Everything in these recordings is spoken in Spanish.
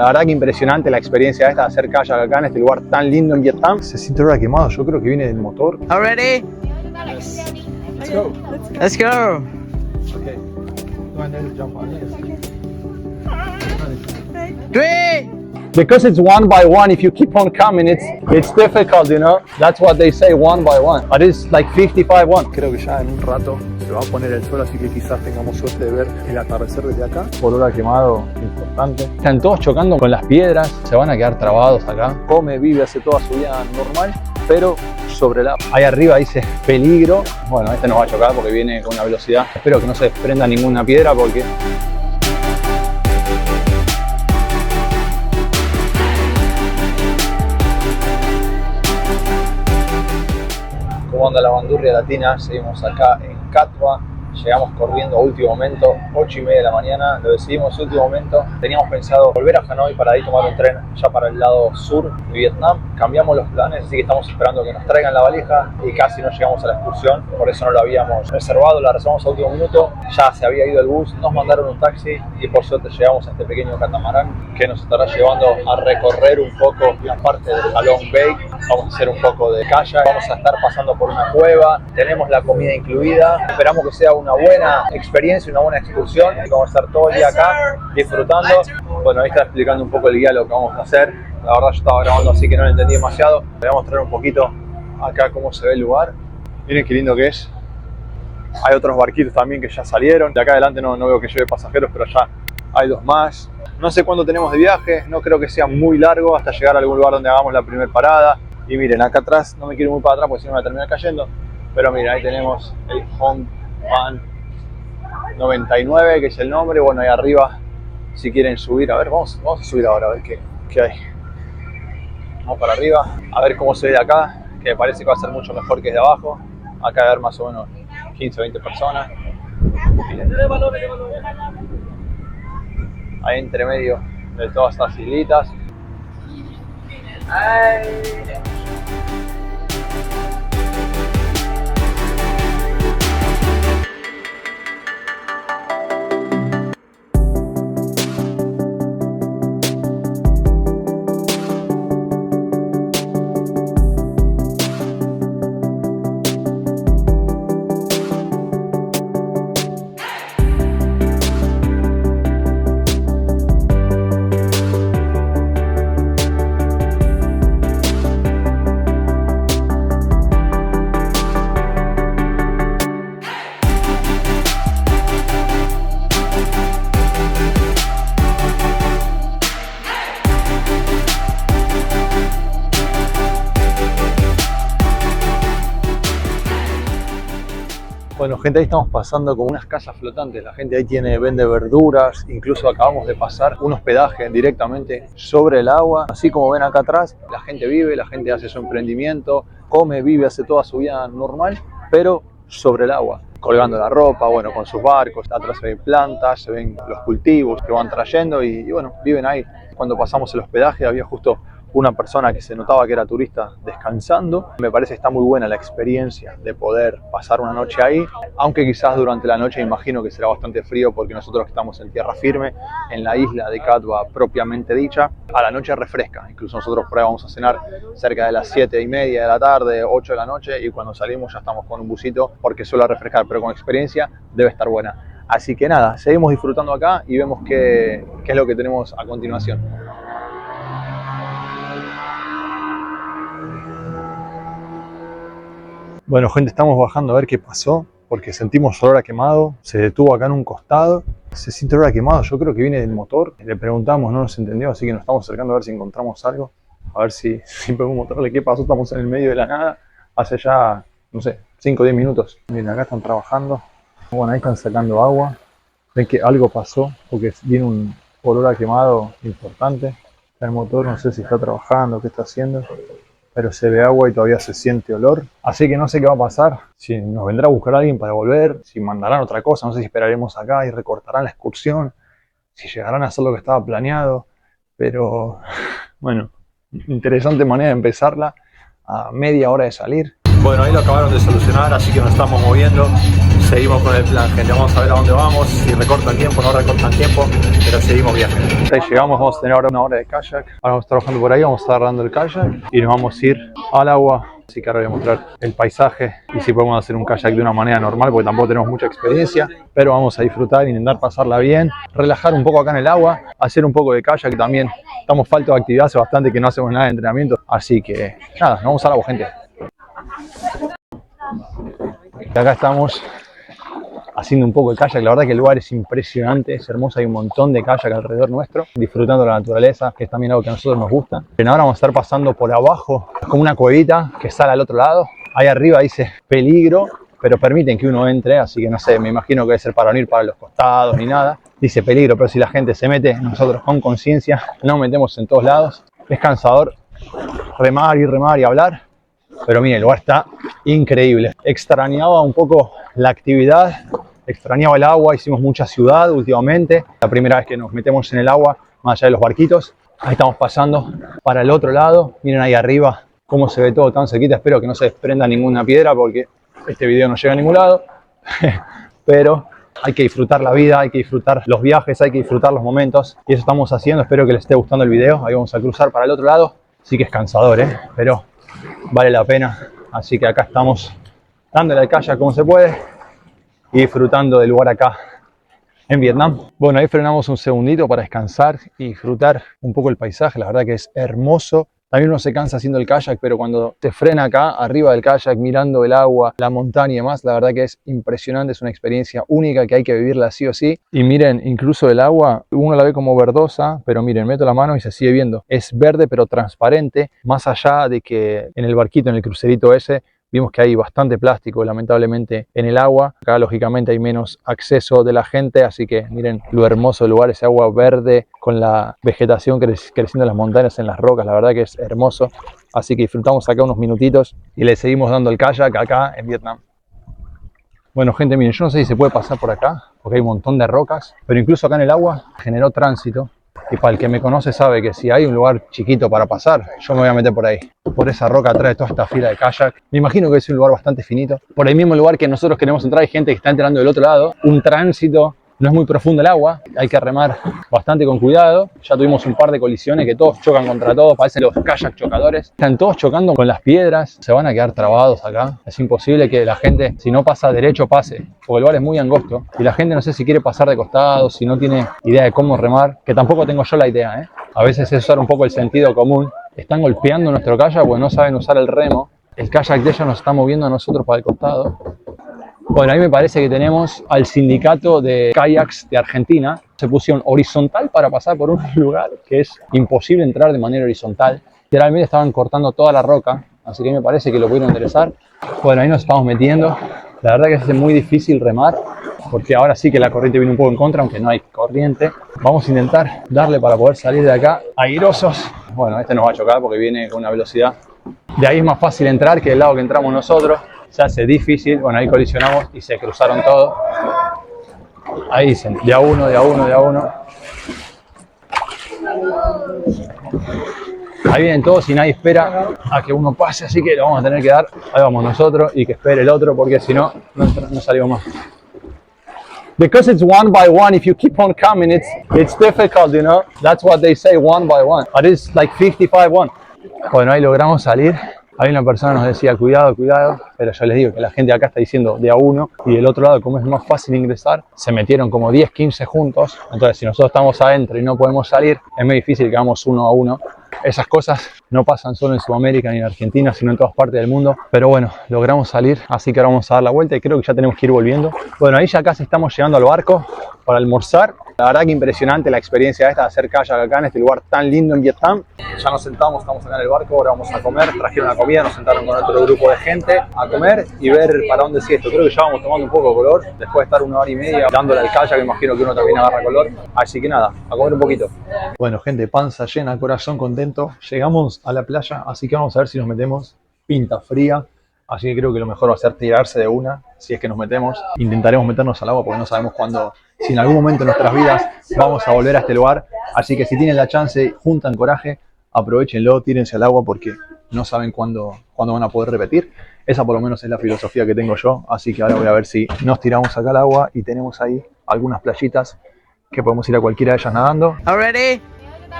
La verdad que impresionante la experiencia esta de hacer kayak acá en este lugar tan lindo en Vietnam. Se siente ahora quemado, yo creo que viene del motor. Already? Yes. Let's go. Let's go. Okay. Go ahead and jump on this. 3. Because it's one by one, if you keep on coming, it's difficult, you know. That's what they say, one by one. But it's like 55-1. Creo que ya en un rato se va a poner el sol, así que quizás tengamos suerte de ver el atardecer desde acá. Por hora quemado, importante. Están todos chocando con las piedras, se van a quedar trabados acá. Come, vive, hace toda su vida normal, pero sobre la... Ahí arriba dice peligro. Bueno, este no va a chocar porque viene con una velocidad. Espero que no se desprenda ninguna piedra porque... ¿Cómo anda la bandurria latina? Seguimos acá en Cat Va. Llegamos corriendo a último momento, 8:30 de la mañana, lo decidimos a último momento. Teníamos pensado volver a Hanoi para ahí tomar un tren ya para el lado sur de Vietnam. Cambiamos los planes, así que estamos esperando que nos traigan la valija y casi no llegamos a la excursión, por eso no lo habíamos reservado, la reservamos a último minuto. Ya se había ido el bus, nos mandaron un taxi y por suerte llegamos a este pequeño catamarán que nos estará llevando a recorrer un poco la parte de Halong Bay. Vamos a hacer un poco de kayak, vamos a estar pasando por una cueva, tenemos la comida incluida, esperamos que sea una buena experiencia, una buena excursión. Vamos a estar todo el día acá disfrutando. Bueno, ahí está explicando un poco el guía lo que vamos a hacer. La verdad yo estaba grabando así que no lo entendí demasiado. Le voy a mostrar un poquito acá cómo se ve el lugar. Miren qué lindo que es. Hay otros barquitos también que ya salieron. De acá adelante no veo que lleve pasajeros, pero ya hay dos más. No sé cuánto tenemos de viaje, no creo que sea muy largo hasta llegar a algún lugar donde hagamos la primera parada. Y miren, acá atrás, no me quiero ir muy para atrás porque si no me voy a terminar cayendo. Pero miren, ahí tenemos el Hong Van 99, que es el nombre. Bueno, ahí arriba, si quieren subir, a ver, vamos a subir ahora a ver qué hay. Vamos para arriba, a ver cómo se ve de acá, que me parece que va a ser mucho mejor que desde abajo. Acá va a haber más o menos 15 o 20 personas. Ahí entre medio de todas estas islitas. Bueno, gente, ahí estamos pasando como unas casas flotantes. La gente ahí vende verduras. Incluso acabamos de pasar un hospedaje directamente sobre el agua. Así como ven acá atrás, la gente vive, la gente hace su emprendimiento, come, vive, hace toda su vida normal, pero sobre el agua. Colgando la ropa, bueno, con sus barcos. Atrás se ven plantas, se ven los cultivos que van trayendo y bueno, viven ahí. Cuando pasamos el hospedaje había justo una persona que se notaba que era turista descansando. Me parece que está muy buena la experiencia de poder pasar una noche ahí, aunque quizás durante la noche imagino que será bastante frío porque nosotros estamos en tierra firme, en la isla de Cat Va propiamente dicha. A la noche refresca, incluso nosotros por ahí vamos a cenar cerca de las 7:30 de la tarde, 8 de la noche, y cuando salimos ya estamos con un busito porque suele refrescar, pero con experiencia debe estar buena. Así que nada, seguimos disfrutando acá y vemos qué es lo que tenemos a continuación. Bueno, gente, estamos bajando a ver qué pasó, porque sentimos olor a quemado, se detuvo acá en un costado, se siente olor a quemado, yo creo que viene del motor. Le preguntamos, no nos entendió, así que nos estamos acercando a ver si encontramos algo, a ver si podemos mostrarle qué pasó. Estamos en el medio de la nada, hace ya, no sé, 5 o 10 minutos. Miren, acá están trabajando, bueno, ahí están sacando agua, ven que algo pasó, porque viene un olor a quemado importante. El motor no sé si está trabajando, qué está haciendo, pero se ve agua y todavía se siente olor. Así que no sé qué va a pasar, si nos vendrá a buscar alguien para volver, si mandarán otra cosa, no sé si esperaremos acá y recortarán la excursión, si llegarán a hacer lo que estaba planeado. Pero bueno, interesante manera de empezarla a media hora de salir. Bueno, ahí lo acabaron de solucionar, así que nos estamos moviendo. Seguimos con el plan, gente. Vamos a ver a dónde vamos, si recortan tiempo, no recortan tiempo, pero seguimos viajando. Ahí llegamos, vamos a tener ahora una hora de kayak. Ahora vamos a estar trabajando por ahí, vamos a estar dando el kayak y nos vamos a ir al agua. Así que ahora voy a mostrar el paisaje y si podemos hacer un kayak de una manera normal, porque tampoco tenemos mucha experiencia, pero vamos a disfrutar, intentar pasarla bien, relajar un poco acá en el agua, hacer un poco de kayak también. Estamos faltos de actividad, hace bastante que no hacemos nada de entrenamiento, así que nada, nos vamos al agua, gente. Y acá estamos haciendo un poco de kayak. La verdad que el lugar es impresionante, es hermoso, hay un montón de kayak alrededor nuestro, disfrutando de la naturaleza, que es también algo que a nosotros nos gusta. Pero ahora vamos a estar pasando por abajo, como una cuevita que sale al otro lado. Ahí arriba dice peligro, pero permiten que uno entre, así que no sé, me imagino que debe ser para no ir para los costados ni nada. Dice peligro, pero si la gente se mete, nosotros con conciencia nos metemos en todos lados. Es cansador remar y hablar, pero miren, el lugar está increíble. Extrañaba un poco la actividad, extrañaba el agua, hicimos mucha ciudad últimamente. La primera vez que nos metemos en el agua, más allá de los barquitos. Ahí estamos pasando para el otro lado. Miren ahí arriba cómo se ve todo tan cerquita. Espero que no se desprenda ninguna piedra porque este video no llega a ningún lado. Pero hay que disfrutar la vida, hay que disfrutar los viajes, hay que disfrutar los momentos. Y eso estamos haciendo. Espero que les esté gustando el video. Ahí vamos a cruzar para el otro lado. Sí que es cansador, pero vale la pena. Así que acá estamos dándole al kayak como se puede y disfrutando del lugar acá en Vietnam. Bueno, ahí frenamos un segundito para descansar y disfrutar un poco el paisaje. La verdad que es hermoso. También uno se cansa haciendo el kayak, pero cuando te frena acá, arriba del kayak, mirando el agua, la montaña y demás, la verdad que es impresionante. Es una experiencia única que hay que vivirla sí o sí. Y miren, incluso el agua, uno la ve como verdosa, pero miren, meto la mano y se sigue viendo. Es verde, pero transparente, más allá de que en el barquito, en el crucerito ese, vimos que hay bastante plástico, lamentablemente, en el agua. Acá, lógicamente, hay menos acceso de la gente, así que miren lo hermoso del lugar, ese agua verde con la vegetación creciendo en las montañas, en las rocas. La verdad que es hermoso. Así que disfrutamos acá unos minutitos y le seguimos dando el kayak acá en Vietnam. Bueno, gente, miren, yo no sé si se puede pasar por acá, porque hay un montón de rocas, pero incluso acá en el agua generó tránsito. Y para el que me conoce sabe que si hay un lugar chiquito para pasar, yo me voy a meter por ahí. Por esa roca atrás de toda esta fila de kayak. Me imagino que es un lugar bastante finito. Por el mismo lugar que nosotros queremos entrar hay gente que está entrando del otro lado. Un tránsito, no es muy profundo el agua, hay que remar bastante con cuidado. Ya tuvimos un par de colisiones que todos chocan contra todos, parecen los kayak chocadores. Están todos chocando con las piedras, se van a quedar trabados acá. Es imposible que la gente, si no pasa derecho, pase, porque el lugar es muy angosto. Y la gente no sé si quiere pasar de costado, si no tiene idea de cómo remar, que tampoco tengo yo la idea, A veces es usar un poco el sentido común. Están golpeando nuestro kayak porque no saben usar el remo. El kayak de ellos nos está moviendo a nosotros para el costado. Bueno, ahí me parece que tenemos al sindicato de kayaks de Argentina. Se pusieron horizontal para pasar por un lugar que es imposible entrar de manera horizontal. Literalmente estaban cortando toda la roca, así que me parece que lo pudieron enderezar. Bueno, ahí nos estamos metiendo. La verdad que es muy difícil remar, porque ahora sí que la corriente viene un poco en contra, aunque no hay corriente. Vamos a intentar darle para poder salir de acá airosos. Bueno, este nos va a chocar porque viene con una velocidad. De ahí es más fácil entrar que del lado que entramos nosotros. Se hace difícil. Bueno, ahí colisionamos y se cruzaron todos. Ahí dicen, de a uno, de a uno, de a uno. Ahí vienen todos y nadie espera a que uno pase, así que lo vamos a tener que dar. Ahí vamos nosotros y que espere el otro, porque si no, no salimos más. Because it's one by one, if you keep on coming, it's difficult, you know. That's what they say, one by one. But it's like 55-1. Bueno, ahí logramos salir. Ahí una persona nos decía, cuidado, cuidado, pero yo les digo que la gente acá está diciendo de a uno, y del otro lado, como es más fácil ingresar, se metieron como 10, 15 juntos. Entonces, si nosotros estamos adentro y no podemos salir, es muy difícil que hagamos uno a uno. Esas cosas no pasan solo en Sudamérica ni en Argentina, sino en todas partes del mundo. Pero bueno, logramos salir, así que ahora vamos a dar la vuelta y creo que ya tenemos que ir volviendo. Bueno, ahí ya casi estamos llegando al barco para almorzar. La verdad que impresionante la experiencia esta de hacer kayak acá en este lugar tan lindo en Vietnam. Ya nos sentamos, estamos acá en el barco, ahora vamos a comer. Trajeron la comida, nos sentaron con otro grupo de gente a comer y ver para dónde sigue esto. Creo que ya vamos tomando un poco de color. Después de estar 1 hora y media dándole al kayak, me imagino que uno también agarra color. Así que nada, a comer un poquito. Bueno, gente, panza llena, corazón contento. Llegamos a la playa, así que vamos a ver si nos metemos. Pinta fría. Así que creo que lo mejor va a ser tirarse de una, si es que nos metemos. Intentaremos meternos al agua porque no sabemos cuándo, si en algún momento de nuestras vidas vamos a volver a este lugar. Así que si tienen la chance, juntan coraje, aprovechenlo, tírense al agua porque no saben cuándo van a poder repetir. Esa por lo menos es la filosofía que tengo yo, así que ahora voy a ver si nos tiramos acá al agua y tenemos ahí algunas playitas que podemos ir a cualquiera de ellas nadando. All ready?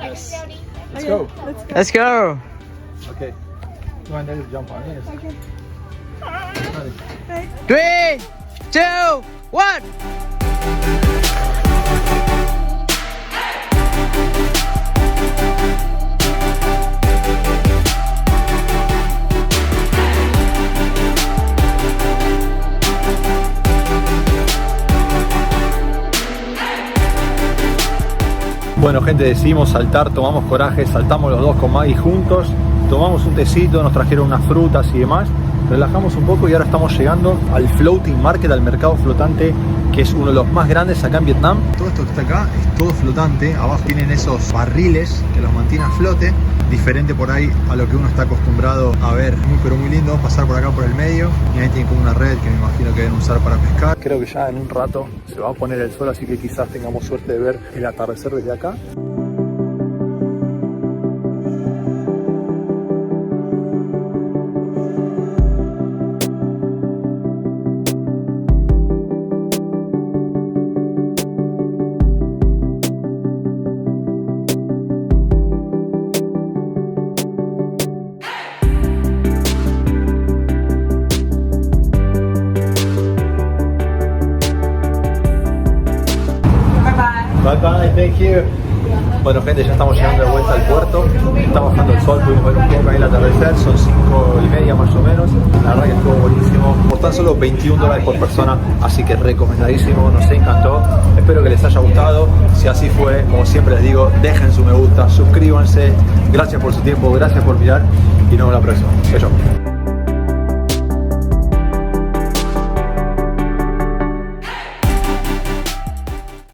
Yes. Let's go. Let's go. Okay. Go and then jump on. Yes. Okay. 3, 2, 1. Bueno, gente, decidimos saltar, tomamos coraje, saltamos los dos con Maggie juntos, tomamos un tecito, nos trajeron unas frutas y demás, relajamos un poco y ahora estamos llegando al floating market, al mercado flotante, que es uno de los más grandes acá en Vietnam. Todo esto que está acá es todo flotante, abajo tienen esos barriles que los mantienen a flote, diferente por ahí a lo que uno está acostumbrado a ver. Muy pero muy lindo, pasar por acá por el medio y ahí tienen como una red que me imagino que deben usar para pescar. Creo que ya en un rato se va a poner el sol, así que quizás tengamos suerte de ver el atardecer desde acá. Bye bye, thank you. Bueno, gente, ya estamos llegando de vuelta al puerto. Está bajando el sol, pudimos ver un poco ahí el atardecer. Son 5:30 más o menos. La verdad que estuvo buenísimo. Por tan solo $21 por persona, así que recomendadísimo, nos encantó. Espero que les haya gustado. Si así fue, como siempre les digo, dejen su me gusta, suscríbanse. Gracias por su tiempo, gracias por mirar y nos vemos la próxima. Chau, chau.